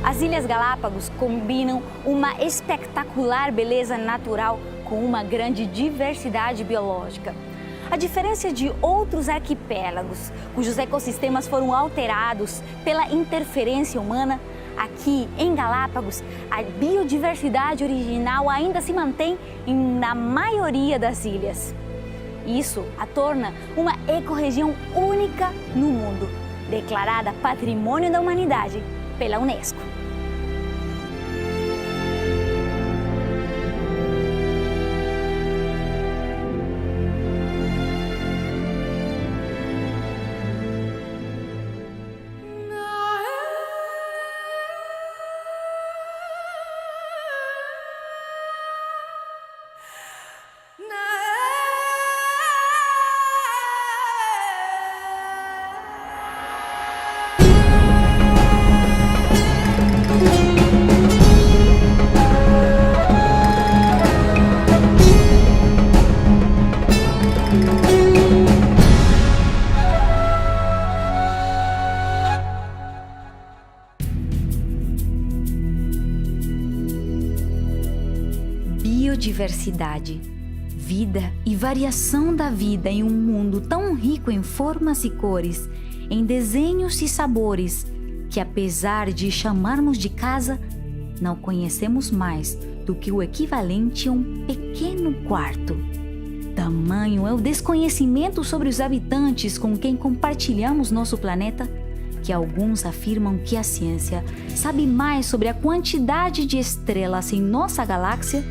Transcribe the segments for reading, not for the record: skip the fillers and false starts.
As Ilhas Galápagos combinam uma espetacular beleza natural com uma grande diversidade biológica. A diferença de outros arquipélagos, cujos ecossistemas foram alterados pela interferência humana, aqui em Galápagos, a biodiversidade original ainda se mantém na maioria das ilhas. Isso a torna uma ecorregião única no mundo, declarada Patrimônio da Humanidade pela Unesco. Biodiversidade, vida e variação da vida em um mundo tão rico em formas e cores, em desenhos e sabores, que apesar de chamarmos de casa, não conhecemos mais do que o equivalente a um pequeno quarto. Tamanho é o desconhecimento sobre os habitantes com quem compartilhamos nosso planeta, que alguns afirmam que a ciência sabe mais sobre a quantidade de estrelas em nossa galáxia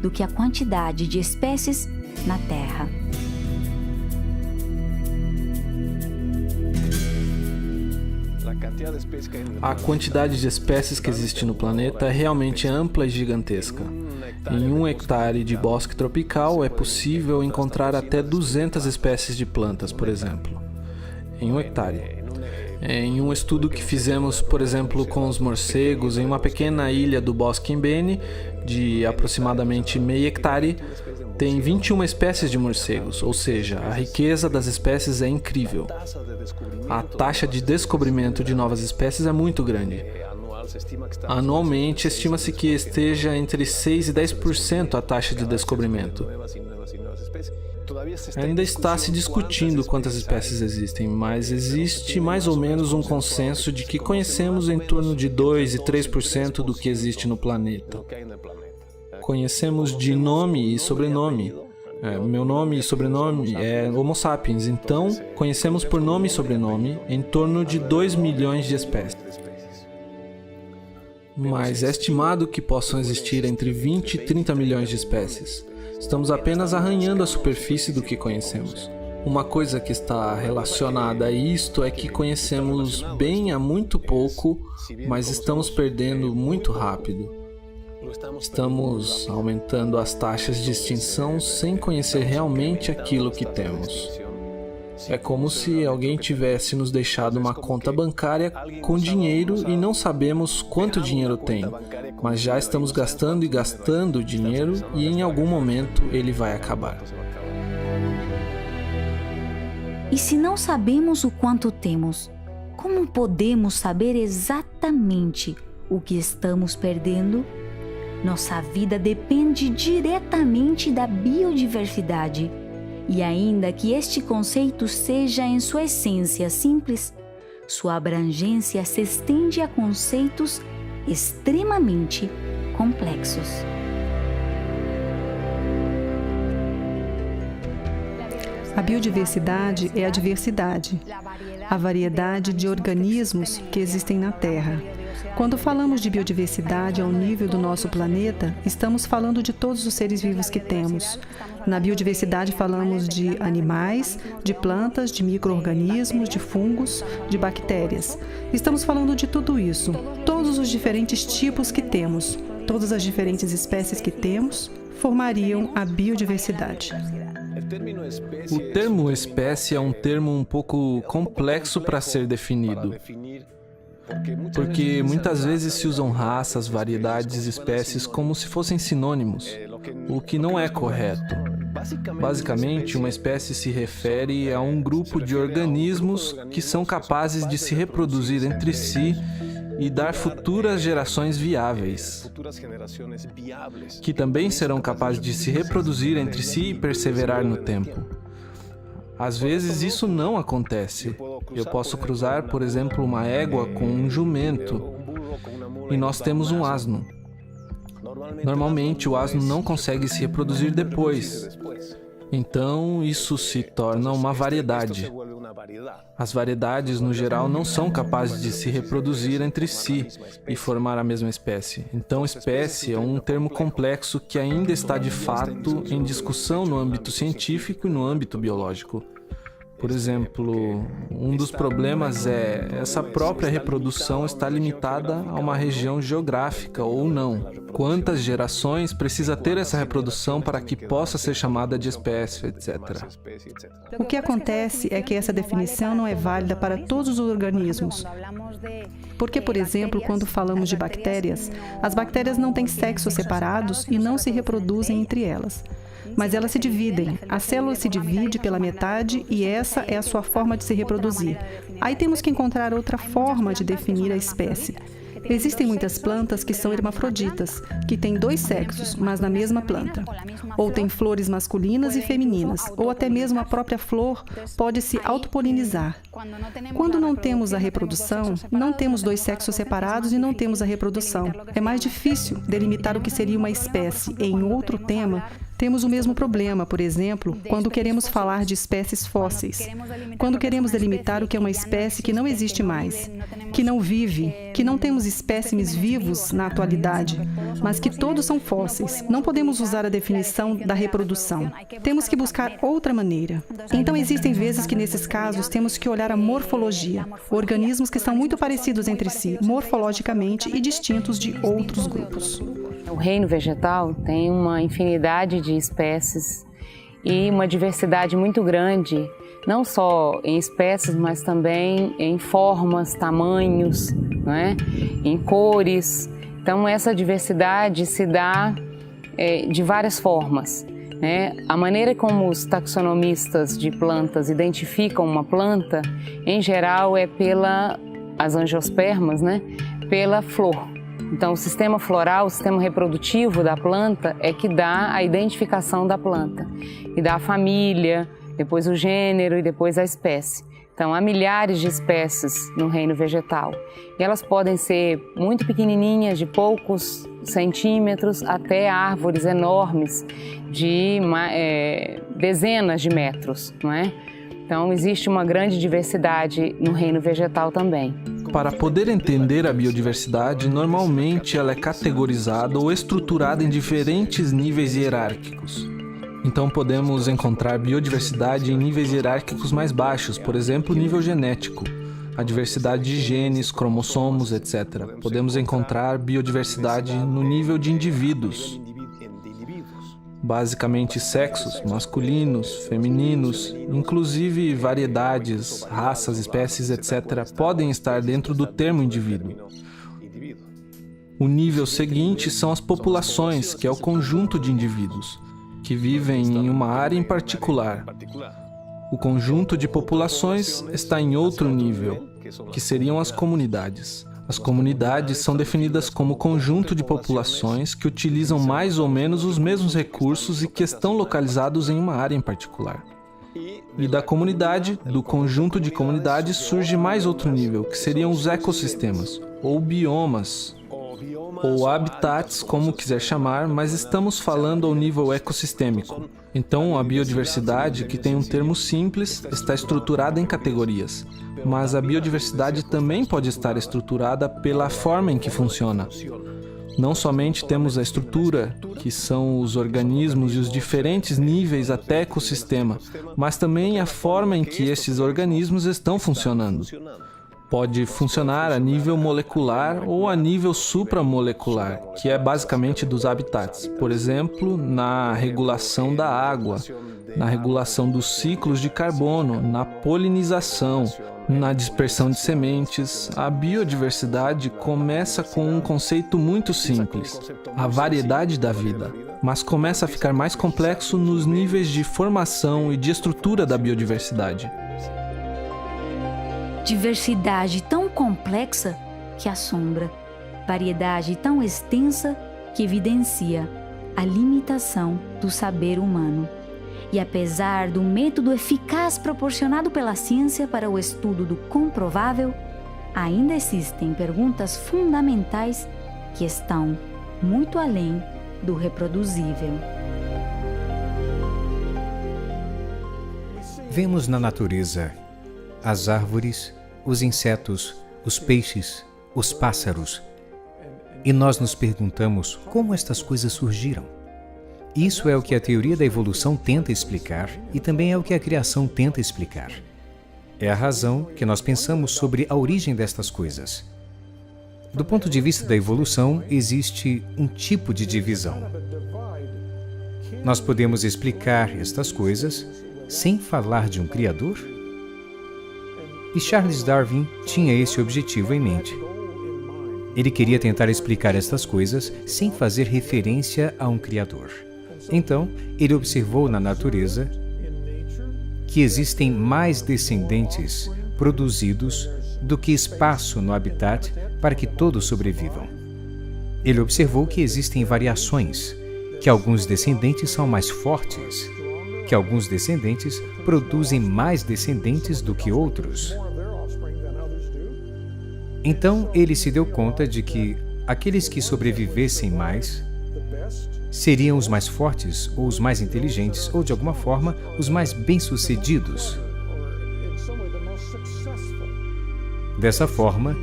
do que a quantidade de espécies na Terra. A quantidade de espécies que existe no planeta é realmente ampla e gigantesca. Em 1 hectare de bosque tropical é possível encontrar até 200 espécies de plantas, por exemplo. Em 1 hectare. Em um estudo que fizemos, por exemplo, com os morcegos, em uma pequena ilha do Bosque Mbene, de aproximadamente meio hectare, tem 21 espécies de morcegos, ou seja, a riqueza das espécies é incrível. A taxa de descobrimento de novas espécies é muito grande. Anualmente, estima-se que esteja entre 6% e 10% a taxa de descobrimento. Ainda está se discutindo quantas espécies existem, mas existe mais ou menos um consenso de que conhecemos em torno de 2% e 3% do que existe no planeta. Conhecemos de nome e sobrenome. Meu nome e sobrenome é Homo sapiens, então conhecemos por nome e sobrenome em torno de 2 milhões de espécies. Mas é estimado que possam existir entre 20 e 30 milhões de espécies. Estamos apenas arranhando a superfície do que conhecemos. Uma coisa que está relacionada a isto é que conhecemos bem há muito pouco, mas estamos perdendo muito rápido. Estamos aumentando as taxas de extinção sem conhecer realmente aquilo que temos. É como se alguém tivesse nos deixado uma conta bancária com dinheiro e não sabemos quanto dinheiro tem, mas já estamos gastando e gastando dinheiro e em algum momento ele vai acabar. E se não sabemos o quanto temos, como podemos saber exatamente o que estamos perdendo? Nossa vida depende diretamente da biodiversidade. E ainda que este conceito seja em sua essência simples, sua abrangência se estende a conceitos extremamente complexos. A biodiversidade é a diversidade, a variedade de organismos que existem na Terra. Quando falamos de biodiversidade ao nível do nosso planeta, estamos falando de todos os seres vivos que temos. Na biodiversidade falamos de animais, de plantas, de micro-organismos, de fungos, de bactérias. Estamos falando de tudo isso, todos os diferentes tipos que temos, todas as diferentes espécies que temos, formariam a biodiversidade. O termo espécie é um termo um pouco complexo para ser definido. Porque muitas vezes se usam raças, variedades, espécies como se fossem sinônimos, o que não é correto. Basicamente, uma espécie se refere a um grupo de organismos que são capazes de se reproduzir entre si e dar futuras gerações viáveis, que também serão capazes de se reproduzir entre si e perseverar no tempo. Às vezes isso não acontece. Eu posso cruzar, por exemplo, uma égua com um jumento e nós temos um asno. Normalmente o asno não consegue se reproduzir depois. Então isso se torna uma variedade. As variedades, no geral, não são capazes de se reproduzir entre si e formar a mesma espécie. Então, espécie é um termo complexo que ainda está, de fato, em discussão no âmbito científico e no âmbito biológico. Por exemplo, um dos problemas é essa própria reprodução está limitada a uma região geográfica ou não. Quantas gerações precisa ter essa reprodução para que possa ser chamada de espécie, etc. O que acontece é que essa definição não é válida para todos os organismos. Porque, por exemplo, quando falamos de bactérias, as bactérias não têm sexos separados e não se reproduzem entre elas. Mas elas se dividem. A célula se divide pela metade e essa é a sua forma de se reproduzir. Aí temos que encontrar outra forma de definir a espécie. Existem muitas plantas que são hermafroditas, que têm dois sexos, mas na mesma planta. Ou têm flores masculinas e femininas, ou até mesmo a própria flor pode se autopolinizar. Quando não temos a reprodução, não temos dois sexos separados e não temos a reprodução. É mais difícil delimitar o que seria uma espécie. Em outro tema, temos o mesmo problema, por exemplo, quando queremos falar de espécies fósseis. Quando queremos delimitar o que é uma espécie que não existe mais, que não vive, que não temos espécimes vivos na atualidade, mas que todos são fósseis. Não podemos usar a definição da reprodução. Temos que buscar outra maneira. Então, existem vezes que, nesses casos, temos que olhar a morfologia. Organismos que são muito parecidos entre si, morfologicamente, e distintos de outros grupos. O reino vegetal tem uma infinidade de espécies e uma diversidade muito grande, não só em espécies, mas também em formas, tamanhos, não é? Em cores. Então, essa diversidade se dá de várias formas, né? A maneira como os taxonomistas de plantas identificam uma planta, em geral, é as angiospermas, né? Pela flor. Então, o sistema floral, o sistema reprodutivo da planta é que dá a identificação da planta. E dá a família, depois o gênero e depois a espécie. Então, há milhares de espécies no reino vegetal. E elas podem ser muito pequenininhas, de poucos centímetros, até árvores enormes de dezenas de metros, não é? Então, existe uma grande diversidade no reino vegetal também. Para poder entender a biodiversidade, normalmente ela é categorizada ou estruturada em diferentes níveis hierárquicos. Então podemos encontrar biodiversidade em níveis hierárquicos mais baixos, por exemplo, nível genético, a diversidade de genes, cromossomos, etc. Podemos encontrar biodiversidade no nível de indivíduos, basicamente sexos, masculinos, femininos, inclusive variedades, raças, espécies, etc., podem estar dentro do termo indivíduo. O nível seguinte são as populações, que é o conjunto de indivíduos, que vivem em uma área em particular. O conjunto de populações está em outro nível, que seriam as comunidades. As comunidades são definidas como conjunto de populações que utilizam mais ou menos os mesmos recursos e que estão localizados em uma área em particular. E da comunidade, do conjunto de comunidades, surge mais outro nível, que seriam os ecossistemas, ou biomas, ou habitats, como quiser chamar, mas estamos falando ao nível ecossistêmico. Então, a biodiversidade, que tem um termo simples, está estruturada em categorias. Mas a biodiversidade também pode estar estruturada pela forma em que funciona. Não somente temos a estrutura, que são os organismos e os diferentes níveis até ecossistema, mas também a forma em que estes organismos estão funcionando. Pode funcionar a nível molecular ou a nível supramolecular, que é basicamente dos habitats. Por exemplo, na regulação da água, na regulação dos ciclos de carbono, na polinização, na dispersão de sementes. A biodiversidade começa com um conceito muito simples, a variedade da vida, mas começa a ficar mais complexo nos níveis de formação e de estrutura da biodiversidade. Diversidade tão complexa que assombra, variedade tão extensa que evidencia a limitação do saber humano. E apesar do método eficaz proporcionado pela ciência para o estudo do comprovável, ainda existem perguntas fundamentais que estão muito além do reproduzível. Vemos na natureza as árvores, os insetos, os peixes, os pássaros, e nós nos perguntamos como estas coisas surgiram. Isso é o que a teoria da evolução tenta explicar e também é o que a criação tenta explicar. É a razão que nós pensamos sobre a origem destas coisas. Do ponto de vista da evolução, existe um tipo de divisão. Nós podemos explicar estas coisas sem falar de um Criador? E Charles Darwin tinha esse objetivo em mente. Ele queria tentar explicar estas coisas sem fazer referência a um Criador. Então, ele observou na natureza que existem mais descendentes produzidos do que espaço no habitat para que todos sobrevivam. Ele observou que existem variações, que alguns descendentes são mais fortes, que alguns descendentes produzem mais descendentes do que outros. Então, ele se deu conta de que aqueles que sobrevivessem mais seriam os mais fortes, ou os mais inteligentes, ou de alguma forma, os mais bem-sucedidos. Dessa forma,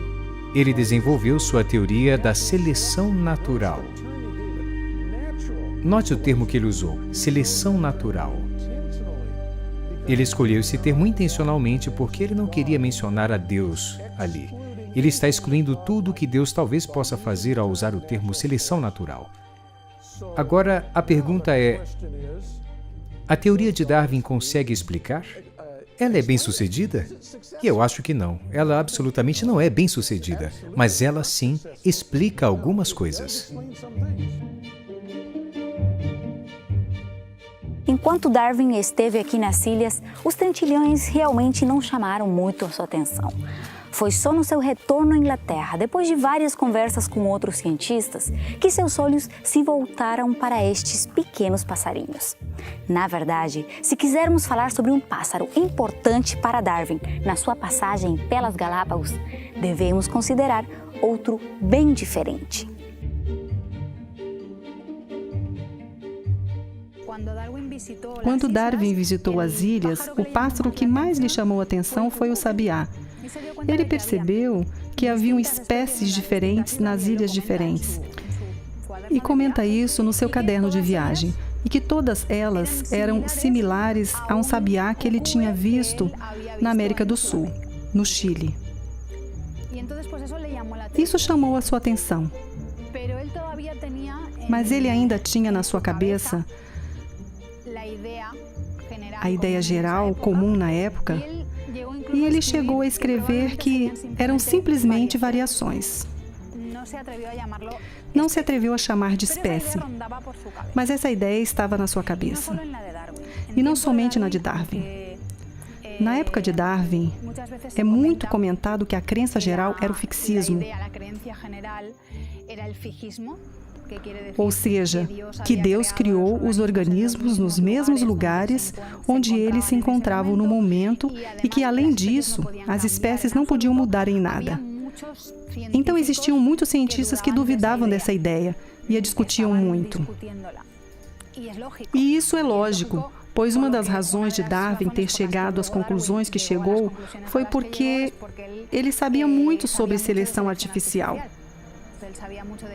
ele desenvolveu sua teoria da seleção natural. Note o termo que ele usou, seleção natural. Ele escolheu esse termo intencionalmente porque ele não queria mencionar a Deus ali. Ele está excluindo tudo o que Deus talvez possa fazer ao usar o termo seleção natural. Agora, a pergunta é: a teoria de Darwin consegue explicar? Ela é bem-sucedida? E eu acho que não. Ela absolutamente não é bem-sucedida, mas ela sim explica algumas coisas. Enquanto Darwin esteve aqui nas ilhas, os tentilhões realmente não chamaram muito a sua atenção. Foi só no seu retorno à Inglaterra, depois de várias conversas com outros cientistas, que seus olhos se voltaram para estes pequenos passarinhos. Na verdade, se quisermos falar sobre um pássaro importante para Darwin na sua passagem pelas Galápagos, devemos considerar outro bem diferente. Quando Darwin visitou as ilhas, o pássaro que mais lhe chamou a atenção foi o sabiá. Ele percebeu que haviam espécies diferentes nas ilhas diferentes. E comenta isso no seu caderno de viagem, e que todas elas eram similares a um sabiá que ele tinha visto na América do Sul, no Chile. Isso chamou a sua atenção. Mas ele ainda tinha na sua cabeça a ideia geral, comum na época, e ele chegou a escrever que eram simplesmente variações. Não se atreveu a chamar de espécie, mas essa ideia estava na sua cabeça. E não somente na de Darwin. Na época de Darwin, é muito comentado que a crença geral era o fixismo. Ou seja, que Deus criou os organismos nos mesmos lugares onde eles se encontravam no momento e que, além disso, as espécies não podiam mudar em nada. Então existiam muitos cientistas que duvidavam dessa ideia e a discutiam muito. E isso é lógico, pois uma das razões de Darwin ter chegado às conclusões que chegou foi porque ele sabia muito sobre seleção artificial.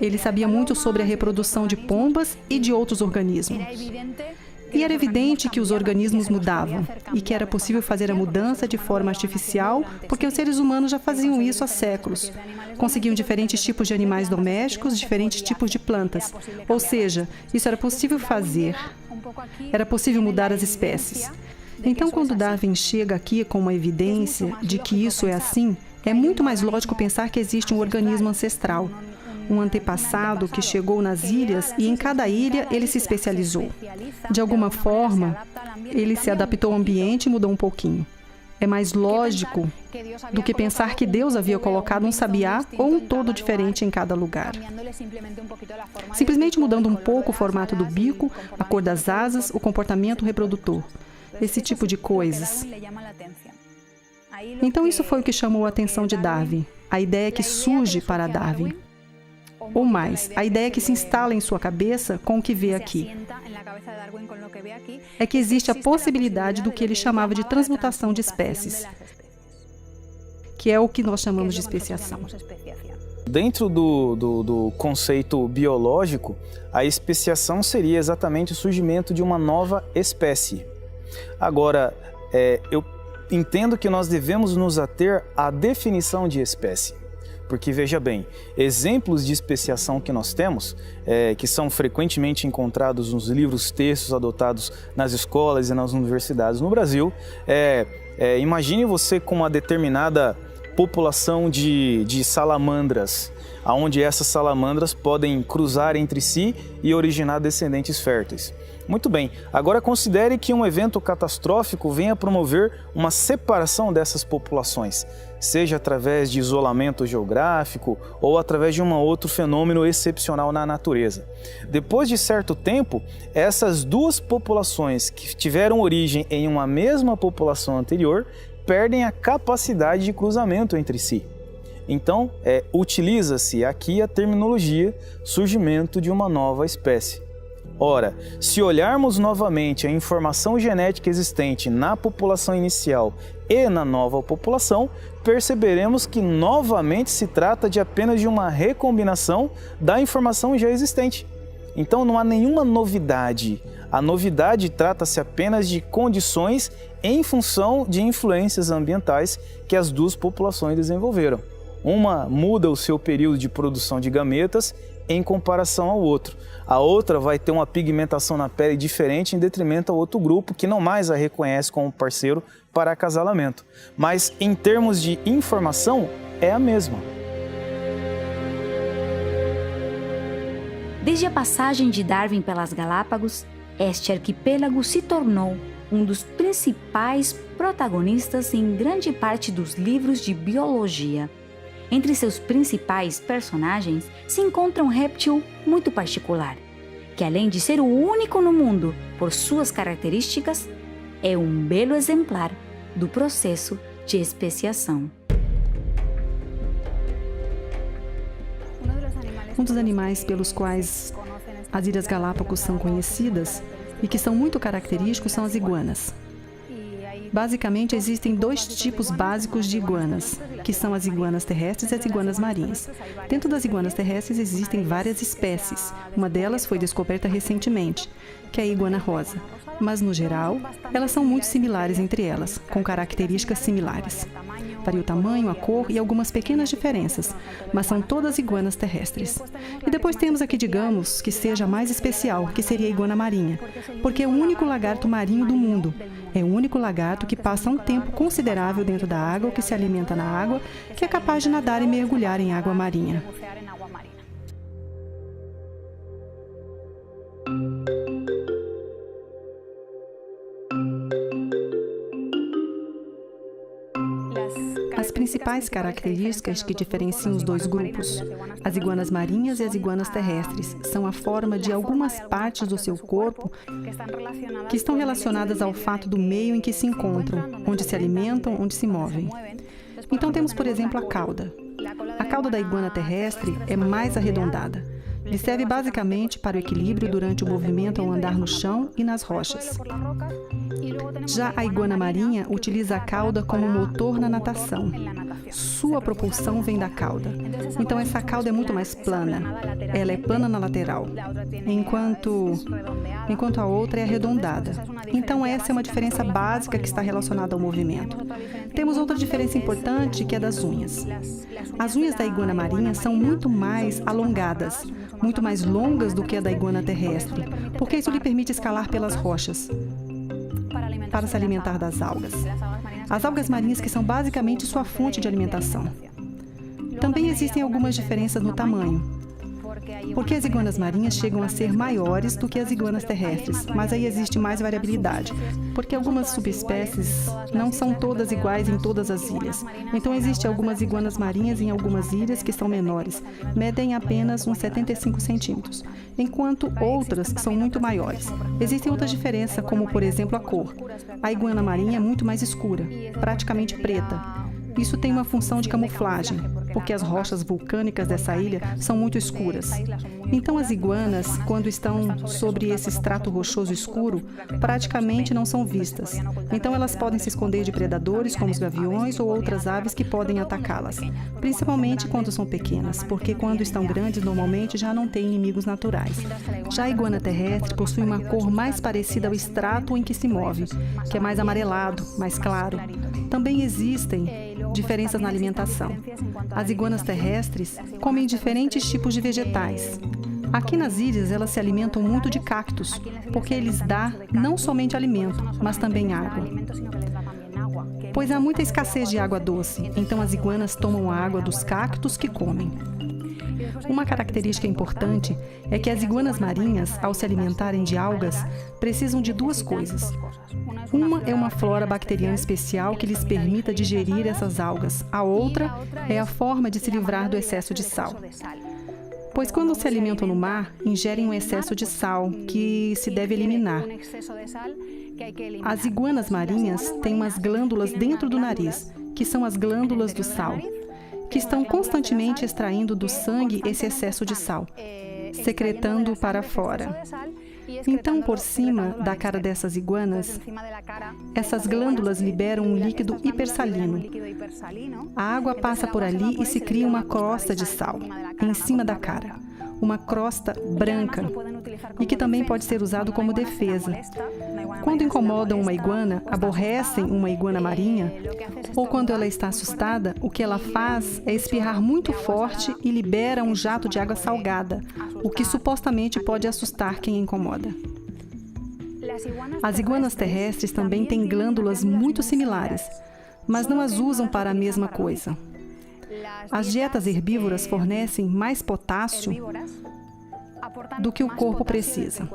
Ele sabia muito sobre a reprodução de pombas e de outros organismos. E era evidente que os organismos mudavam e que era possível fazer a mudança de forma artificial, porque os seres humanos já faziam isso há séculos. Conseguiam diferentes tipos de animais domésticos, diferentes tipos de plantas. Ou seja, isso era possível fazer. Era possível mudar as espécies. Então, quando Darwin chega aqui com uma evidência de que isso é assim, é muito mais lógico pensar que existe um organismo ancestral, um antepassado que chegou nas ilhas e em cada ilha ele se especializou. De alguma forma, ele se adaptou ao ambiente e mudou um pouquinho. é mais lógico do que pensar que Deus havia colocado um sabiá ou um todo diferente em cada lugar. Simplesmente mudando um pouco o formato do bico, a cor das asas, o comportamento reprodutor. Esse tipo de coisas. Então isso foi o que chamou a atenção de Darwin, a ideia que surge para Darwin. Ou mais, a ideia que se instala em sua cabeça com o que vê aqui. É que existe a possibilidade do que ele chamava de transmutação de espécies, que é o que nós chamamos de especiação. Dentro do conceito biológico, a especiação seria exatamente o surgimento de uma nova espécie. Agora, eu entendo que nós devemos nos ater à definição de espécie. Porque, veja bem, exemplos de especiação que nós temos, que são frequentemente encontrados nos livros, textos adotados nas escolas e nas universidades no Brasil, imagine você com uma determinada população de salamandras, onde essas salamandras podem cruzar entre si e originar descendentes férteis. Muito bem, agora considere que um evento catastrófico venha promover uma separação dessas populações, seja através de isolamento geográfico ou através de um outro fenômeno excepcional na natureza. Depois de certo tempo, essas duas populações que tiveram origem em uma mesma população anterior perdem a capacidade de cruzamento entre si. Então, utiliza-se aqui a terminologia surgimento de uma nova espécie. Ora, se olharmos novamente a informação genética existente na população inicial e na nova população, perceberemos que novamente se trata de apenas de uma recombinação da informação já existente. Então não há nenhuma novidade. A novidade trata-se apenas de condições em função de influências ambientais que as duas populações desenvolveram. Uma muda o seu período de produção de gametas em comparação ao outro. A outra vai ter uma pigmentação na pele diferente em detrimento ao outro grupo que não mais a reconhece como parceiro para acasalamento. Mas em termos de informação, é a mesma. Desde a passagem de Darwin pelas Galápagos, este arquipélago se tornou um dos principais protagonistas em grande parte dos livros de biologia. Entre seus principais personagens se encontra um réptil muito particular, que além de ser o único no mundo por suas características, é um belo exemplar do processo de especiação. Um dos animais pelos quais as Ilhas Galápagos são conhecidas e que são muito característicos são as iguanas. Basicamente, existem dois tipos básicos de iguanas, que são as iguanas terrestres e as iguanas marinhas. Dentro das iguanas terrestres existem várias espécies. Uma delas foi descoberta recentemente, que é a iguana rosa. Mas, no geral, elas são muito similares entre elas, com características similares. Varia o tamanho, a cor e algumas pequenas diferenças, mas são todas iguanas terrestres. E depois temos aqui, digamos, que seja mais especial, que seria a iguana marinha, porque é o único lagarto marinho do mundo. É o único lagarto que passa um tempo considerável dentro da água, que se alimenta na água, que é capaz de nadar e mergulhar em água marinha. As principais características que diferenciam os dois grupos, as iguanas marinhas e as iguanas terrestres, são a forma de algumas partes do seu corpo que estão relacionadas ao fato do meio em que se encontram, onde se alimentam, onde se movem. Então temos, por exemplo, a cauda. A cauda da iguana terrestre é mais arredondada. Ele serve basicamente para o equilíbrio durante o movimento ao andar no chão e nas rochas. Já a iguana marinha utiliza a cauda como motor na natação. Sua propulsão vem da cauda. Então essa cauda é muito mais plana. Ela é plana na lateral, enquanto a outra é arredondada. Então essa é uma diferença básica que está relacionada ao movimento. Temos outra diferença importante, que é das unhas. As unhas da iguana marinha são muito mais alongadas, muito mais longas do que a da iguana terrestre, porque isso lhe permite escalar pelas rochas para se alimentar das algas. As algas marinhas que são basicamente sua fonte de alimentação. Também existem algumas diferenças no tamanho. Porque as iguanas marinhas chegam a ser maiores do que as iguanas terrestres, mas aí existe mais variabilidade, porque algumas subespécies não são todas iguais em todas as ilhas. Então existem algumas iguanas marinhas em algumas ilhas que são menores, medem apenas uns 75 centímetros, enquanto outras são muito maiores. Existem outras diferenças, como por exemplo a cor. A iguana marinha é muito mais escura, praticamente preta. Isso tem uma função de camuflagem, porque as rochas vulcânicas dessa ilha são muito escuras. Então as iguanas, quando estão sobre esse extrato rochoso escuro, praticamente não são vistas. Então elas podem se esconder de predadores, como os gaviões ou outras aves que podem atacá-las, principalmente quando são pequenas, porque quando estão grandes, normalmente já não têm inimigos naturais. Já a iguana terrestre possui uma cor mais parecida ao extrato em que se move, que é mais amarelado, mais claro. Também existem diferenças na alimentação. As iguanas terrestres comem diferentes tipos de vegetais. Aqui nas ilhas, elas se alimentam muito de cactos, porque eles dão não somente alimento, mas também água. Pois há muita escassez de água doce, então as iguanas tomam a água dos cactos que comem. Uma característica importante é que as iguanas marinhas, ao se alimentarem de algas, precisam de duas coisas. Uma é uma flora bacteriana especial que lhes permita digerir essas algas. A outra é a forma de se livrar do excesso de sal. Pois quando se alimentam no mar, ingerem um excesso de sal que se deve eliminar. As iguanas marinhas têm umas glândulas dentro do nariz, que são as glândulas do sal, que estão constantemente extraindo do sangue esse excesso de sal, secretando para fora. Então, por cima da cara dessas iguanas, essas glândulas liberam um líquido hipersalino. A água passa por ali e se cria uma crosta de sal em cima da cara, uma crosta branca, e que também pode ser usado como defesa. Quando incomodam uma iguana, aborrecem uma iguana marinha, ou quando ela está assustada, o que ela faz é espirrar muito forte e libera um jato de água salgada, o que supostamente pode assustar quem incomoda. As iguanas terrestres também têm glândulas muito similares, mas não as usam para a mesma coisa. As dietas herbívoras fornecem mais potássio do que o corpo precisa.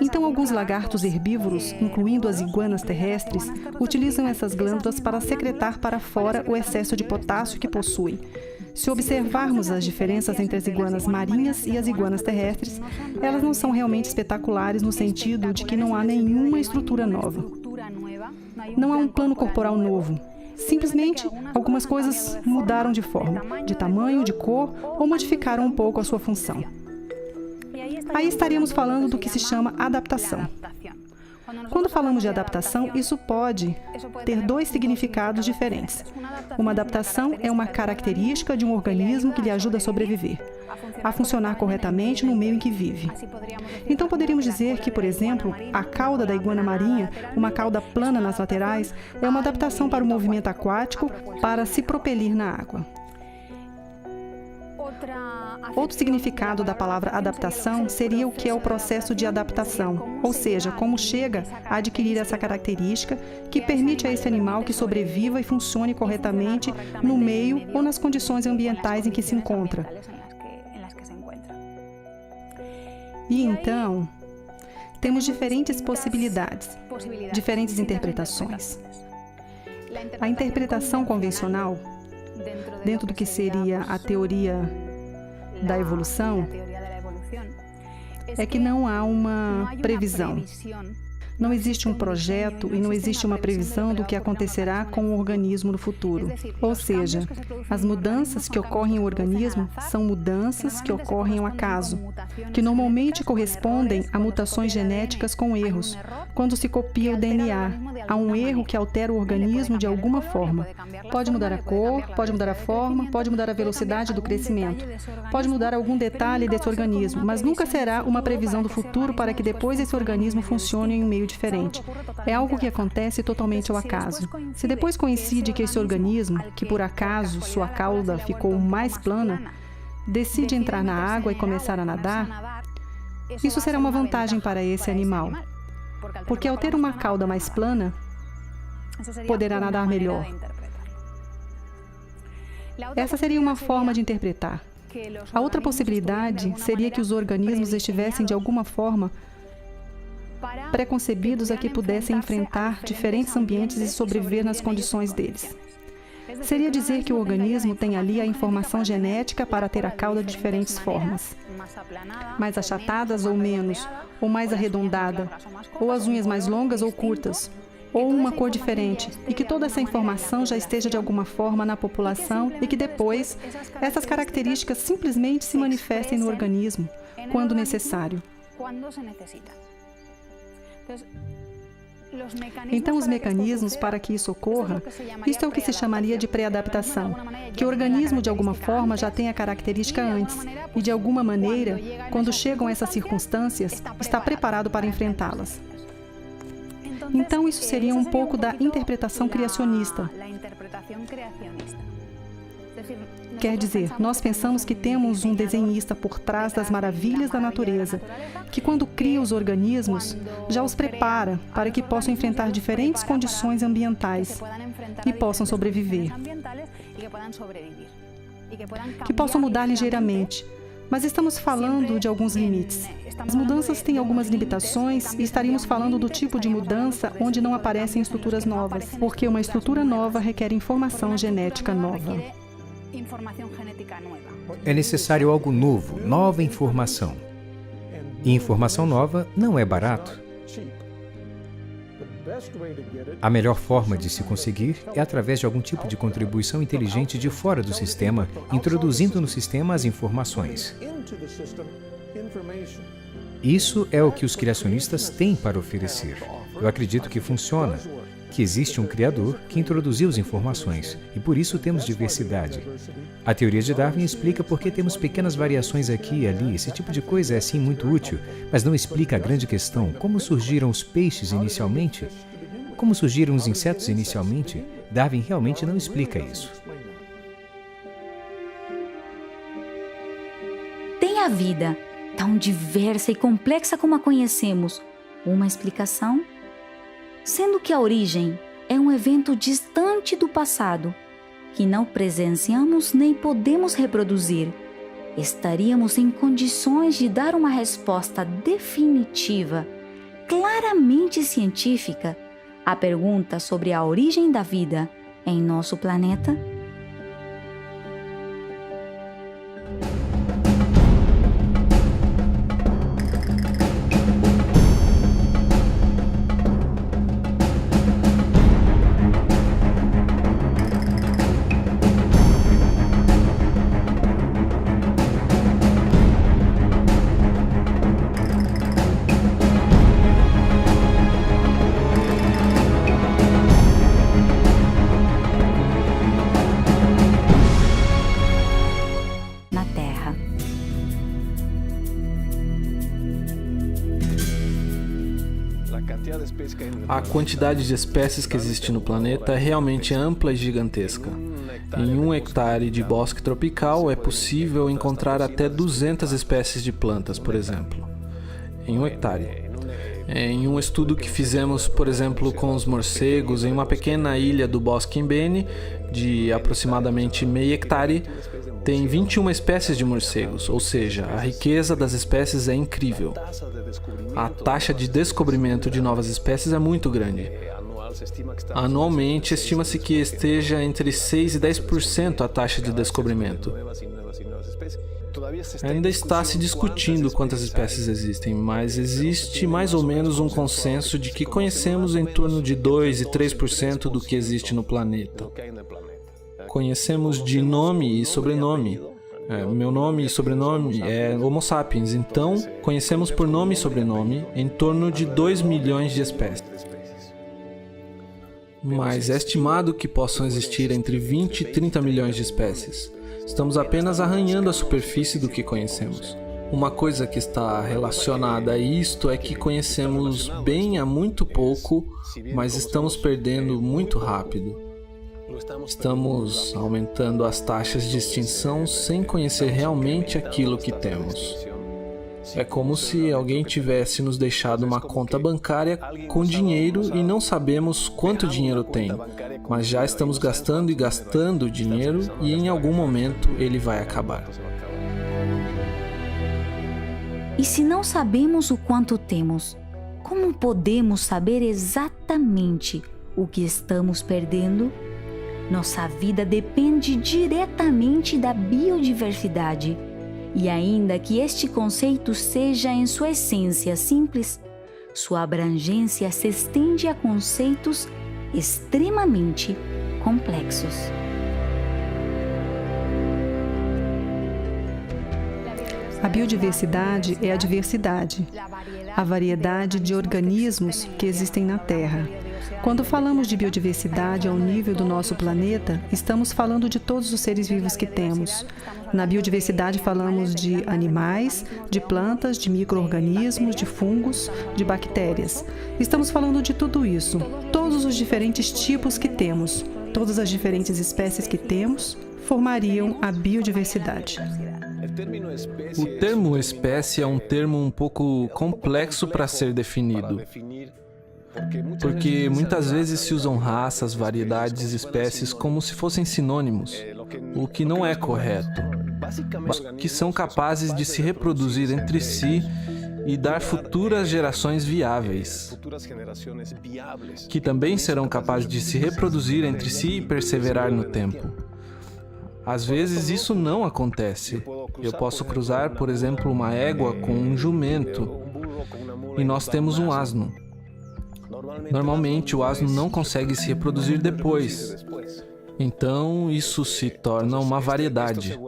Então, alguns lagartos herbívoros, incluindo as iguanas terrestres, utilizam essas glândulas para secretar para fora o excesso de potássio que possuem. Se observarmos as diferenças entre as iguanas marinhas e as iguanas terrestres, elas não são realmente espetaculares no sentido de que não há nenhuma estrutura nova. Não há um plano corporal novo. Simplesmente, algumas coisas mudaram de forma, de tamanho, de cor ou modificaram um pouco a sua função. Aí estaríamos falando do que se chama adaptação. Quando falamos de adaptação, isso pode ter dois significados diferentes. Uma adaptação é uma característica de um organismo que lhe ajuda a sobreviver, a funcionar corretamente no meio em que vive. Então, poderíamos dizer que, por exemplo, a cauda da iguana marinha, uma cauda plana nas laterais, é uma adaptação para o movimento aquático para se propelir na água. Outro significado da palavra adaptação seria o que é o processo de adaptação, ou seja, como chega a adquirir essa característica que permite a esse animal que sobreviva e funcione corretamente no meio ou nas condições ambientais em que se encontra. E então, temos diferentes possibilidades, diferentes interpretações. A interpretação convencional, dentro do que seria a teoria da evolução, é que não há uma previsão. Não existe um projeto e não existe uma previsão do que acontecerá com o organismo no futuro. Ou seja, as mudanças que ocorrem no organismo são mudanças que ocorrem ao acaso, que normalmente correspondem a mutações genéticas com erros, quando se copia o DNA. Há um erro que altera o organismo de alguma forma. Pode mudar a cor, pode mudar a forma, pode mudar a velocidade do crescimento, pode mudar algum detalhe desse organismo, mas nunca será uma previsão do futuro para que depois esse organismo funcione em um meio diferente. É algo que acontece totalmente ao acaso. Se depois coincide que esse organismo, que por acaso sua cauda ficou mais plana, decide entrar na água e começar a nadar, isso será uma vantagem para esse animal, porque ao ter uma cauda mais plana, poderá nadar melhor. Essa seria uma forma de interpretar. A outra possibilidade seria que os organismos estivessem de alguma forma preconcebidos a que pudessem enfrentar diferentes ambientes e sobreviver nas condições deles. Seria dizer que o organismo tem ali a informação genética para ter a cauda de diferentes formas, mais achatadas ou menos, ou mais arredondada, ou as unhas mais longas ou curtas, ou uma cor diferente, e que toda essa informação já esteja de alguma forma na população e que depois essas características simplesmente se manifestem no organismo quando necessário. Então, os mecanismos para que isso ocorra, isto é o que se chamaria de pré-adaptação, que o organismo, de alguma forma, já tem a característica antes, e, de alguma maneira, quando chegam essas circunstâncias, está preparado para enfrentá-las. Então, isso seria um pouco da interpretação criacionista. Quer dizer, nós pensamos que temos um desenhista por trás das maravilhas da natureza, que quando cria os organismos, já os prepara para que possam enfrentar diferentes condições ambientais e possam sobreviver. Que possam mudar ligeiramente, mas estamos falando de alguns limites. As mudanças têm algumas limitações e estaríamos falando do tipo de mudança onde não aparecem estruturas novas, porque uma estrutura nova requer informação genética nova. É necessário algo novo, nova informação. E informação nova não é barato. A melhor forma de se conseguir é através de algum tipo de contribuição inteligente de fora do sistema, introduzindo no sistema as informações. Isso é o que os criacionistas têm para oferecer. Eu acredito que funciona, que existe um criador que introduziu as informações, e por isso temos diversidade. A teoria de Darwin explica por que temos pequenas variações aqui e ali. Esse tipo de coisa é sim muito útil, mas não explica a grande questão: como surgiram os peixes inicialmente? Como surgiram os insetos inicialmente? Darwin realmente não explica isso. Tem a vida, tão diversa e complexa como a conhecemos, uma explicação? Sendo que a origem é um evento distante do passado, que não presenciamos nem podemos reproduzir, estaríamos em condições de dar uma resposta definitiva, claramente científica, à pergunta sobre a origem da vida em nosso planeta? A quantidade de espécies que existe no planeta é realmente ampla e gigantesca. Em 1 hectare de bosque tropical é possível encontrar até 200 espécies de plantas, por exemplo. Em 1 hectare. Em um estudo que fizemos, por exemplo, com os morcegos, em uma pequena ilha do Bosque Imbene, de aproximadamente meio hectare, tem 21 espécies de morcegos, ou seja, a riqueza das espécies é incrível. A taxa de descobrimento de novas espécies é muito grande. Anualmente, estima-se que esteja entre 6% e 10% a taxa de descobrimento. Ainda está se discutindo quantas espécies existem, mas existe mais ou menos um consenso de que conhecemos em torno de 2% e 3% do que existe no planeta. Conhecemos de nome e sobrenome. Meu nome e sobrenome é Homo sapiens, então conhecemos por nome e sobrenome em torno de 2 milhões de espécies. Mas é estimado que possam existir entre 20 e 30 milhões de espécies. Estamos apenas arranhando a superfície do que conhecemos. Uma coisa que está relacionada a isto é que conhecemos bem há muito pouco, mas estamos perdendo muito rápido. Estamos aumentando as taxas de extinção sem conhecer realmente aquilo que temos. É como se alguém tivesse nos deixado uma conta bancária com dinheiro e não sabemos quanto dinheiro tem, mas já estamos gastando e gastando dinheiro e em algum momento ele vai acabar. E se não sabemos o quanto temos, como podemos saber exatamente o que estamos perdendo? Nossa vida depende diretamente da biodiversidade. E ainda que este conceito seja em sua essência simples, sua abrangência se estende a conceitos extremamente complexos. A biodiversidade é a diversidade, a variedade de organismos que existem na Terra. Quando falamos de biodiversidade ao nível do nosso planeta, estamos falando de todos os seres vivos que temos. Na biodiversidade falamos de animais, de plantas, de micro-organismos, de fungos, de bactérias. Estamos falando de tudo isso, todos os diferentes tipos que temos, todas as diferentes espécies que temos, formariam a biodiversidade. O termo espécie é um termo um pouco complexo para ser definido, porque muitas vezes se usam raças, variedades, espécies como se fossem sinônimos, o que não é correto, que são capazes de se reproduzir entre si e dar futuras gerações viáveis, que também serão capazes de se reproduzir entre si e perseverar no tempo. Às vezes isso não acontece. Eu posso cruzar, por exemplo, uma égua com um jumento e nós temos um asno. Normalmente o asno não consegue se reproduzir depois. Então isso se torna uma variedade.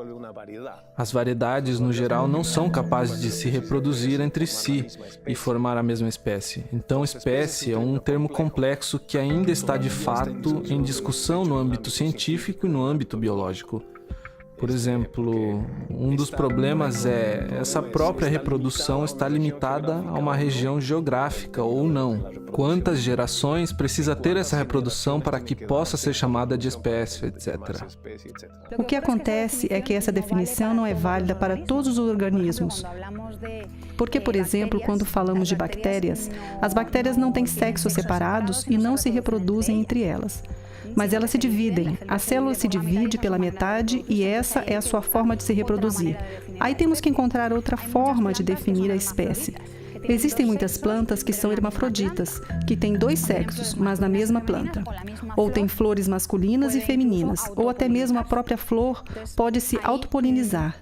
As variedades, no geral, não são capazes de se reproduzir entre si e formar a mesma espécie. Então, espécie é um termo complexo que ainda está, de fato, em discussão no âmbito científico e no âmbito biológico. Por exemplo, um dos problemas é essa própria reprodução está limitada a uma região geográfica ou não. Quantas gerações precisa ter essa reprodução para que possa ser chamada de espécie, etc. O que acontece é que essa definição não é válida para todos os organismos. Porque, por exemplo, quando falamos de bactérias, as bactérias não têm sexos separados e não se reproduzem entre elas. Mas elas se dividem. A célula se divide pela metade e essa é a sua forma de se reproduzir. Aí temos que encontrar outra forma de definir a espécie. Existem muitas plantas que são hermafroditas, que têm dois sexos, mas na mesma planta. Ou têm flores masculinas e femininas, ou até mesmo a própria flor pode se autopolinizar.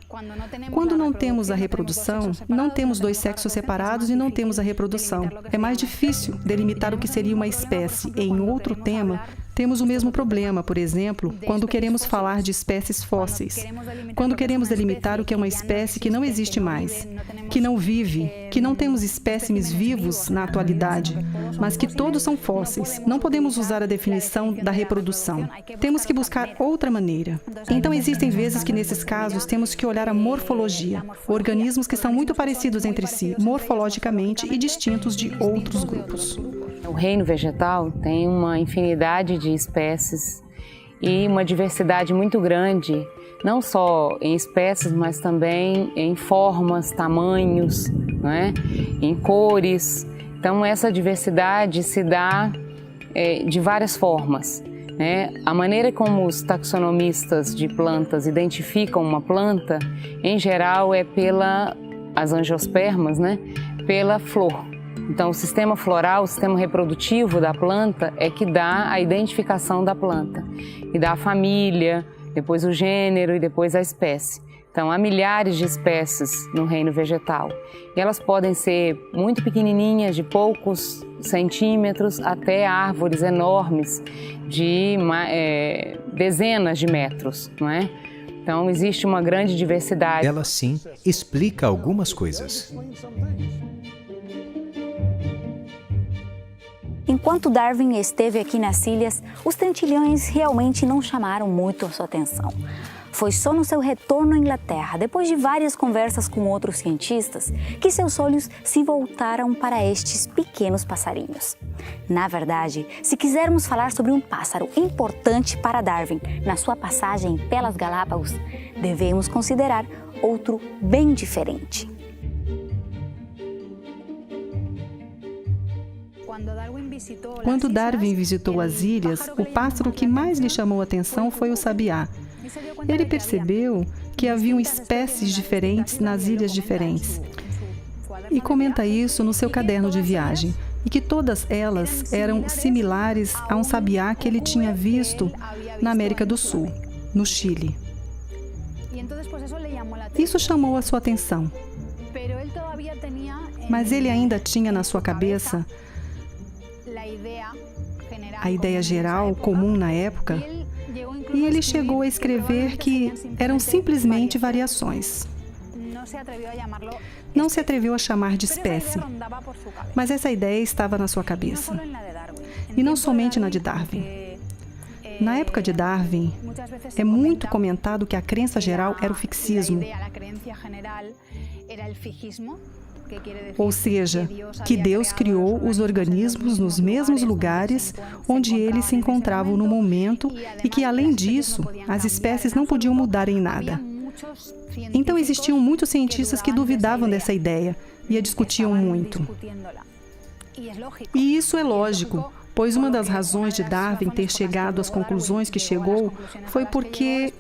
Quando não temos a reprodução, não temos dois sexos separados e não temos a reprodução. É mais difícil delimitar o que seria uma espécie. Em outro tema, temos o mesmo problema, por exemplo, quando queremos falar de espécies fósseis. Quando queremos delimitar o que é uma espécie que não existe mais, que não vive, que não temos espécimes vivos na atualidade, mas que todos são fósseis. Não podemos usar a definição da reprodução. Temos que buscar outra maneira. Então, existem vezes que, nesses casos, temos que olhar a morfologia. Organismos que são muito parecidos entre si, morfologicamente, e distintos de outros grupos. O reino vegetal tem uma infinidade de espécies e uma diversidade muito grande, não só em espécies, mas também em formas, tamanhos, né? Em cores. Então, essa diversidade se dá de várias formas, né? A maneira como os taxonomistas de plantas identificam uma planta, em geral, é as angiospermas, né? Pela flor. Então, o sistema floral, o sistema reprodutivo da planta é que dá a identificação da planta. E dá a família, depois o gênero e depois a espécie. Então, há milhares de espécies no reino vegetal. E elas podem ser muito pequenininhas, de poucos centímetros, até árvores enormes de dezenas de metros, não é? Então, existe uma grande diversidade. Ela, sim, explica algumas coisas. Enquanto Darwin esteve aqui nas ilhas, os tentilhões realmente não chamaram muito a sua atenção. Foi só no seu retorno à Inglaterra, depois de várias conversas com outros cientistas, que seus olhos se voltaram para estes pequenos passarinhos. Na verdade, se quisermos falar sobre um pássaro importante para Darwin na sua passagem pelas Galápagos, devemos considerar outro bem diferente. Quando Darwin visitou as ilhas, o pássaro que mais lhe chamou a atenção foi o sabiá. Ele percebeu que haviam espécies diferentes nas ilhas diferentes. E comenta isso no seu caderno de viagem, e que todas elas eram similares a um sabiá que ele tinha visto na América do Sul, no Chile. Isso chamou a sua atenção, mas ele ainda tinha na sua cabeça a ideia geral, comum na época, e ele chegou a escrever que eram simplesmente variações. Não se atreveu a chamar de espécie, mas essa ideia estava na sua cabeça. E não somente na de Darwin. Na época de Darwin, é muito comentado que a crença geral era o fixismo. Ou seja, que Deus criou os organismos nos mesmos lugares onde eles se encontravam no momento e que, além disso, as espécies não podiam mudar em nada. Então existiam muitos cientistas que duvidavam dessa ideia e a discutiam muito. E isso é lógico, pois uma das razões de Darwin ter chegado às conclusões que chegou foi porque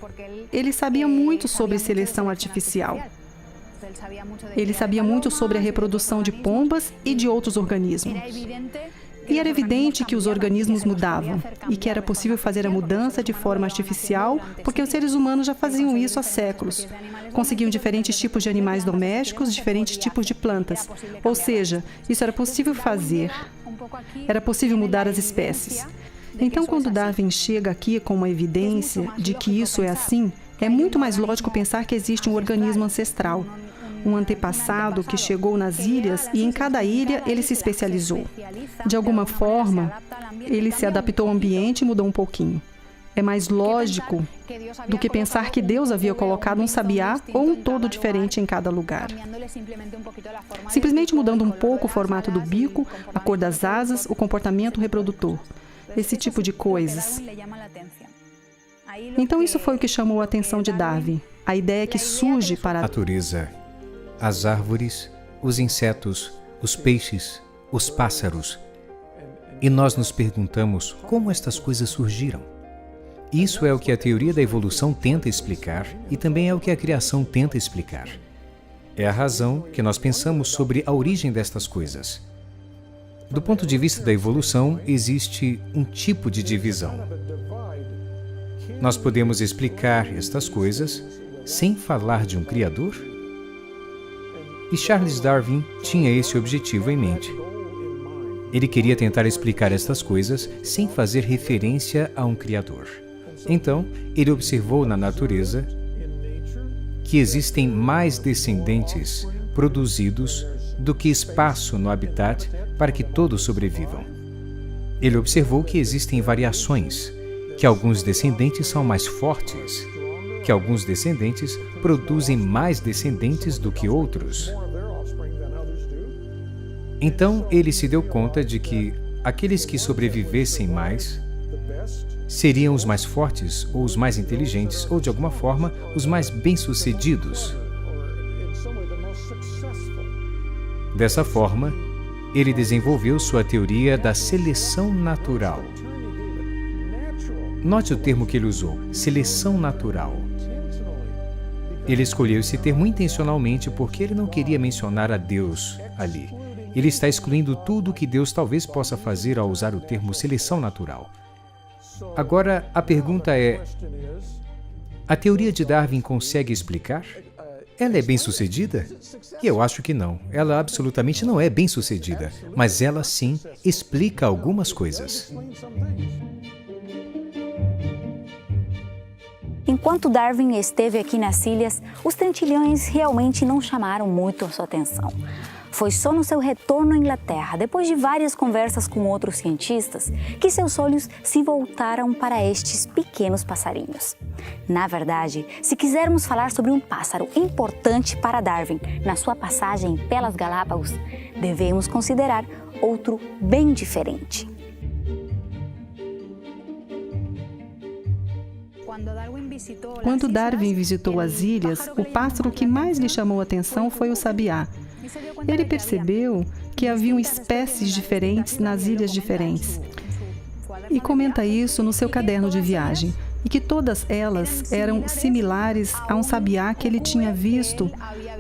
ele sabia muito sobre seleção artificial. Ele sabia muito sobre a reprodução de pombas e de outros organismos. E era evidente que os organismos mudavam e que era possível fazer a mudança de forma artificial, porque os seres humanos já faziam isso há séculos. Conseguiam diferentes tipos de animais domésticos, diferentes tipos de plantas. Ou seja, isso era possível fazer. Era possível mudar as espécies. Então, quando Darwin chega aqui com uma evidência de que isso é assim, é muito mais lógico pensar que existe um organismo ancestral, um antepassado que chegou nas ilhas e em cada ilha ele se especializou. De alguma forma, ele se adaptou ao ambiente e mudou um pouquinho. É mais lógico do que pensar que Deus havia colocado um sabiá ou um todo diferente em cada lugar. Simplesmente mudando um pouco o formato do bico, a cor das asas, o comportamento reprodutor. Esse tipo de coisas. Então isso foi o que chamou a atenção de Darwin. A ideia que surge para a natureza. As árvores, os insetos, os peixes, os pássaros. E nós nos perguntamos como estas coisas surgiram. Isso é o que a teoria da evolução tenta explicar e também é o que a criação tenta explicar. É a razão que nós pensamos sobre a origem destas coisas. Do ponto de vista da evolução, existe um tipo de divisão. Nós podemos explicar estas coisas sem falar de um Criador? E Charles Darwin tinha esse objetivo em mente. Ele queria tentar explicar estas coisas sem fazer referência a um Criador. Então, ele observou na natureza que existem mais descendentes produzidos do que espaço no habitat para que todos sobrevivam. Ele observou que existem variações, que alguns descendentes são mais fortes, que alguns descendentes produzem mais descendentes do que outros. Então, ele se deu conta de que aqueles que sobrevivessem mais seriam os mais fortes, ou os mais inteligentes, ou, de alguma forma, os mais bem-sucedidos. Dessa forma, ele desenvolveu sua teoria da seleção natural. Note o termo que ele usou, seleção natural. Ele escolheu esse termo intencionalmente porque ele não queria mencionar a Deus ali. Ele está excluindo tudo o que Deus talvez possa fazer ao usar o termo seleção natural. Agora, a pergunta é: a teoria de Darwin consegue explicar? Ela é bem-sucedida? E eu acho que não. Ela absolutamente não é bem-sucedida, mas ela sim explica algumas coisas. Enquanto Darwin esteve aqui nas ilhas, os tentilhões realmente não chamaram muito a sua atenção. Foi só no seu retorno à Inglaterra, depois de várias conversas com outros cientistas, que seus olhos se voltaram para estes pequenos passarinhos. Na verdade, se quisermos falar sobre um pássaro importante para Darwin na sua passagem pelas Galápagos, devemos considerar outro bem diferente. Quando Darwin visitou as ilhas, o pássaro que mais lhe chamou a atenção foi o sabiá. Ele percebeu que haviam espécies diferentes nas ilhas diferentes. E comenta isso no seu caderno de viagem, e que todas elas eram similares a um sabiá que ele tinha visto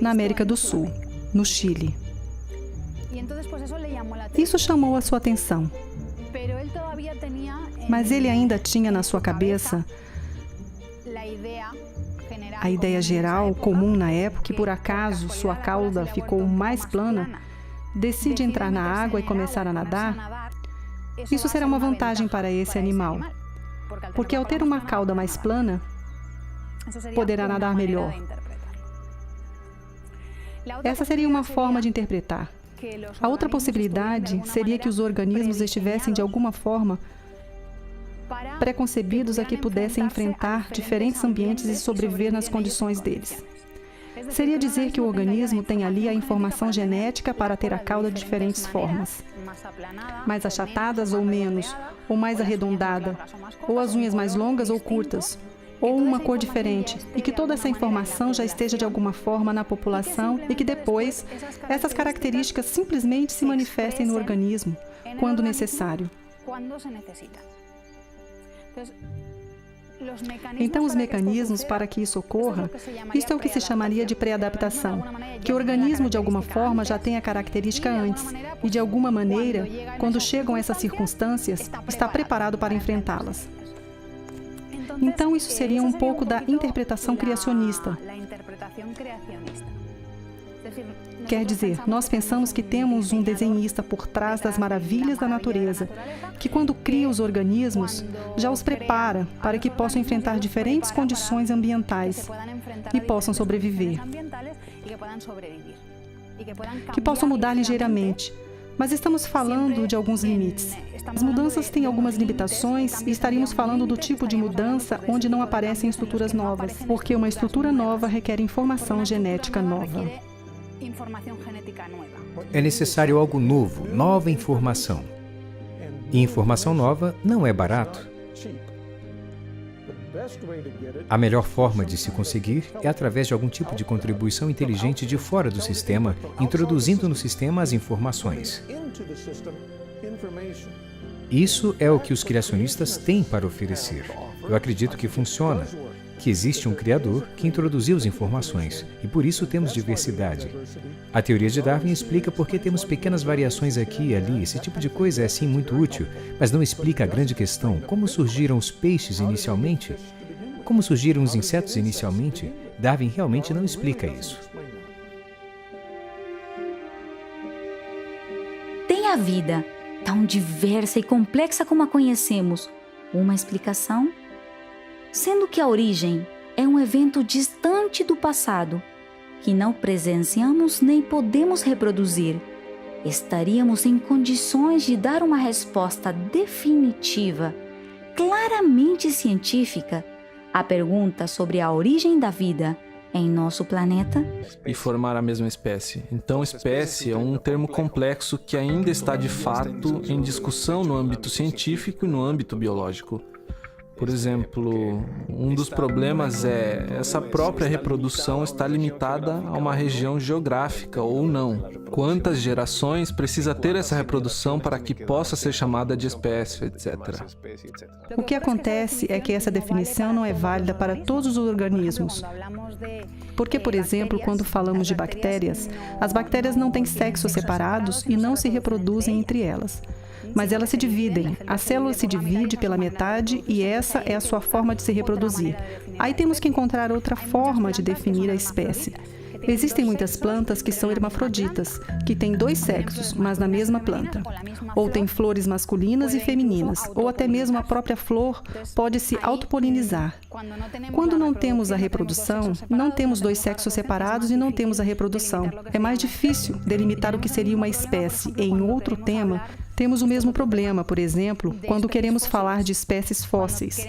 na América do Sul, no Chile. Isso chamou a sua atenção. Mas ele ainda tinha na sua cabeça a ideia geral, comum na época, e por acaso sua cauda ficou mais plana, decide entrar na água e começar a nadar. Isso será uma vantagem para esse animal, porque ao ter uma cauda mais plana, poderá nadar melhor. Essa seria uma forma de interpretar. A outra possibilidade seria que os organismos estivessem, de alguma forma, preconcebidos a que pudessem enfrentar diferentes ambientes e sobreviver nas condições deles. Seria dizer que o organismo tem ali a informação genética para ter a cauda de diferentes formas, mais achatadas ou menos, ou mais arredondada, ou as unhas mais longas ou curtas, ou uma cor diferente, e que toda essa informação já esteja de alguma forma na população e que depois essas características simplesmente se manifestem no organismo, quando necessário. Então, os mecanismos para que isso ocorra, isto é o que se chamaria de pré-adaptação, que o organismo, de alguma forma, já tem a característica antes, e de alguma maneira, quando chegam essas circunstâncias, está preparado para enfrentá-las. Então, isso seria um pouco da interpretação criacionista. Quer dizer, nós pensamos que temos um desenhista por trás das maravilhas da natureza, que quando cria os organismos, já os prepara para que possam enfrentar diferentes condições ambientais e possam sobreviver, que possam mudar ligeiramente. Mas estamos falando de alguns limites. As mudanças têm algumas limitações e estaríamos falando do tipo de mudança onde não aparecem estruturas novas, porque uma estrutura nova requer informação genética nova. É necessário algo novo, nova informação. E informação nova não é barato. A melhor forma de se conseguir é através de algum tipo de contribuição inteligente de fora do sistema, introduzindo no sistema as informações. Isso é o que os criacionistas têm para oferecer. Eu acredito que funciona, que existe um Criador que introduziu as informações, e por isso temos diversidade. A teoria de Darwin explica por que temos pequenas variações aqui e ali. Esse tipo de coisa é sim muito útil, mas não explica a grande questão: como surgiram os peixes inicialmente? Como surgiram os insetos inicialmente? Darwin realmente não explica isso. Tem a vida, tão diversa e complexa como a conhecemos, uma explicação? Sendo que a origem é um evento distante do passado, que não presenciamos nem podemos reproduzir, estaríamos em condições de dar uma resposta definitiva, claramente científica, à pergunta sobre a origem da vida em nosso planeta? E formar a mesma espécie. Então, espécie é um termo complexo que ainda está de fato em discussão no âmbito científico e no âmbito biológico. Por exemplo, um dos problemas é essa própria reprodução está limitada a uma região geográfica ou não. Quantas gerações precisa ter essa reprodução para que possa ser chamada de espécie, etc. O que acontece é que essa definição não é válida para todos os organismos. Porque, por exemplo, quando falamos de bactérias, as bactérias não têm sexos separados e não se reproduzem entre elas. Mas elas se dividem. A célula se divide pela metade e essa é a sua forma de se reproduzir. Aí temos que encontrar outra forma de definir a espécie. Existem muitas plantas que são hermafroditas, que têm dois sexos, mas na mesma planta. Ou têm flores masculinas e femininas, ou até mesmo a própria flor pode se autopolinizar. Quando não temos a reprodução, não temos dois sexos separados e não temos a reprodução. É mais difícil delimitar o que seria uma espécie. Em outro tema, temos o mesmo problema, por exemplo, quando queremos falar de espécies fósseis.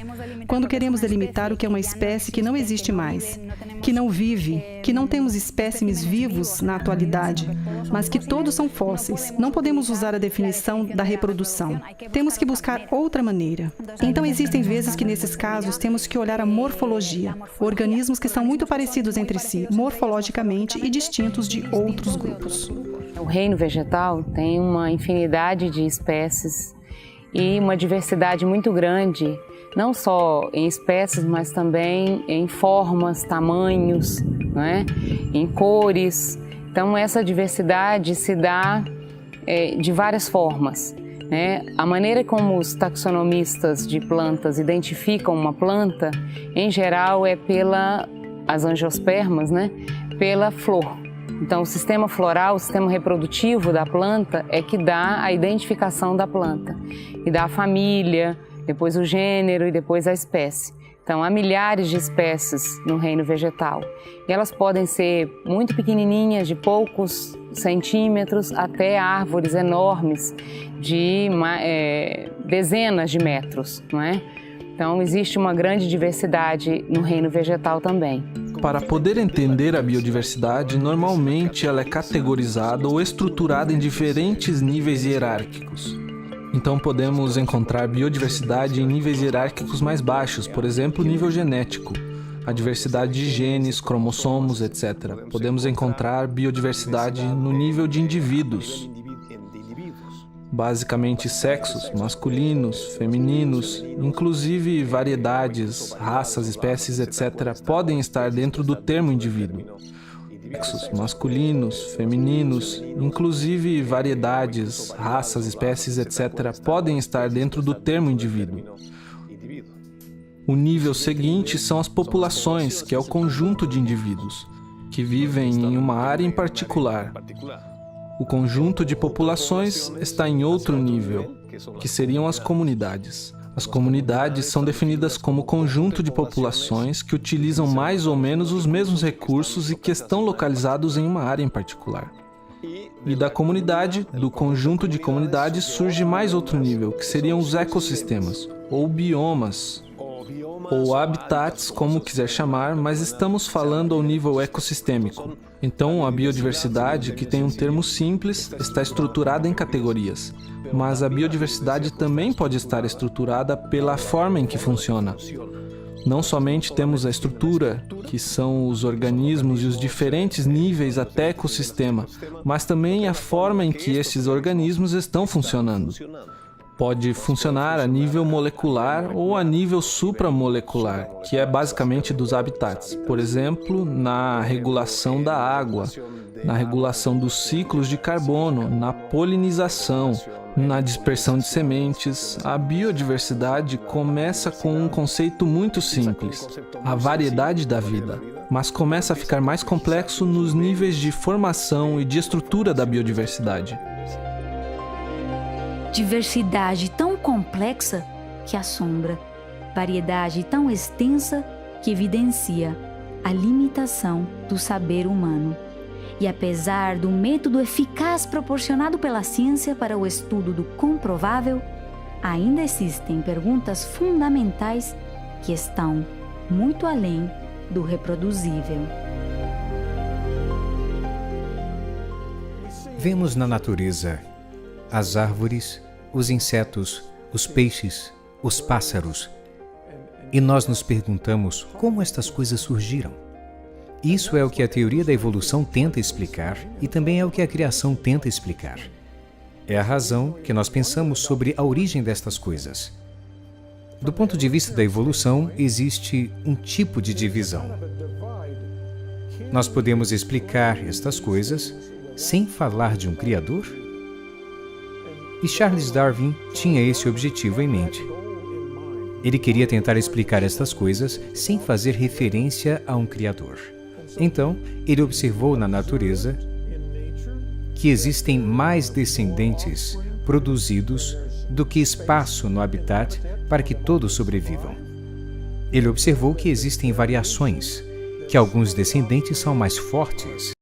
Quando queremos delimitar o que é uma espécie que não existe mais, que não vive, que não temos espécimes vivos na atualidade, mas que todos são fósseis. Não podemos usar a definição da reprodução. Temos que buscar outra maneira. Então, existem vezes que, nesses casos, temos que olhar a morfologia. Organismos que são muito parecidos entre si, morfologicamente, e distintos de outros grupos. O reino vegetal tem uma infinidade de espécies e uma diversidade muito grande, não só em espécies, mas também em formas, tamanhos, não é? Em cores. Então, essa diversidade se dá de várias formas. A maneira como os taxonomistas de plantas identificam uma planta, em geral, é as angiospermas, pela flor. Então, o sistema floral, o sistema reprodutivo da planta é que dá a identificação da planta. E dá a família, depois o gênero e depois a espécie. Então, há milhares de espécies no reino vegetal. E elas podem ser muito pequenininhas, de poucos centímetros, até árvores enormes de dezenas de metros, não é? Então, existe uma grande diversidade no reino vegetal também. Para poder entender a biodiversidade, normalmente ela é categorizada ou estruturada em diferentes níveis hierárquicos. Então podemos encontrar biodiversidade em níveis hierárquicos mais baixos, por exemplo, nível genético, a diversidade de genes, cromossomos, etc. Podemos encontrar biodiversidade no nível de indivíduos, basicamente sexos, masculinos, femininos, inclusive variedades, raças, espécies, etc. podem estar dentro do termo indivíduo. Sexos masculinos, femininos, inclusive variedades, raças, espécies, etc. podem estar dentro do termo indivíduo. O nível seguinte são as populações, que é o conjunto de indivíduos, que vivem em uma área em particular. O conjunto de populações está em outro nível, que seriam as comunidades. As comunidades são definidas como conjunto de populações que utilizam mais ou menos os mesmos recursos e que estão localizados em uma área em particular. E da comunidade, do conjunto de comunidades, surge mais outro nível, que seriam os ecossistemas, ou biomas, ou habitats, como quiser chamar, mas estamos falando ao nível ecossistêmico. Então, a biodiversidade, que tem um termo simples, está estruturada em categorias. Mas a biodiversidade também pode estar estruturada pela forma em que funciona. Não somente temos a estrutura, que são os organismos e os diferentes níveis até ecossistema, mas também a forma em que esses organismos estão funcionando. Pode funcionar a nível molecular ou a nível supramolecular, que é basicamente dos habitats. Por exemplo, na regulação da água, na regulação dos ciclos de carbono, na polinização, na dispersão de sementes. A biodiversidade começa com um conceito muito simples, a variedade da vida, mas começa a ficar mais complexo nos níveis de formação e de estrutura da biodiversidade. Diversidade tão complexa que assombra, variedade tão extensa que evidencia a limitação do saber humano. E apesar do método eficaz proporcionado pela ciência para o estudo do comprovável, ainda existem perguntas fundamentais que estão muito além do reproduzível. Vemos na natureza as árvores, os insetos, os peixes, os pássaros, e nós nos perguntamos como estas coisas surgiram. Isso é o que a teoria da evolução tenta explicar e também é o que a criação tenta explicar. É a razão que nós pensamos sobre a origem destas coisas. Do ponto de vista da evolução, existe um tipo de divisão. Nós podemos explicar estas coisas sem falar de um Criador? E Charles Darwin tinha esse objetivo em mente. Ele queria tentar explicar estas coisas sem fazer referência a um Criador. Então, ele observou na natureza que existem mais descendentes produzidos do que espaço no habitat para que todos sobrevivam. Ele observou que existem variações, que alguns descendentes são mais fortes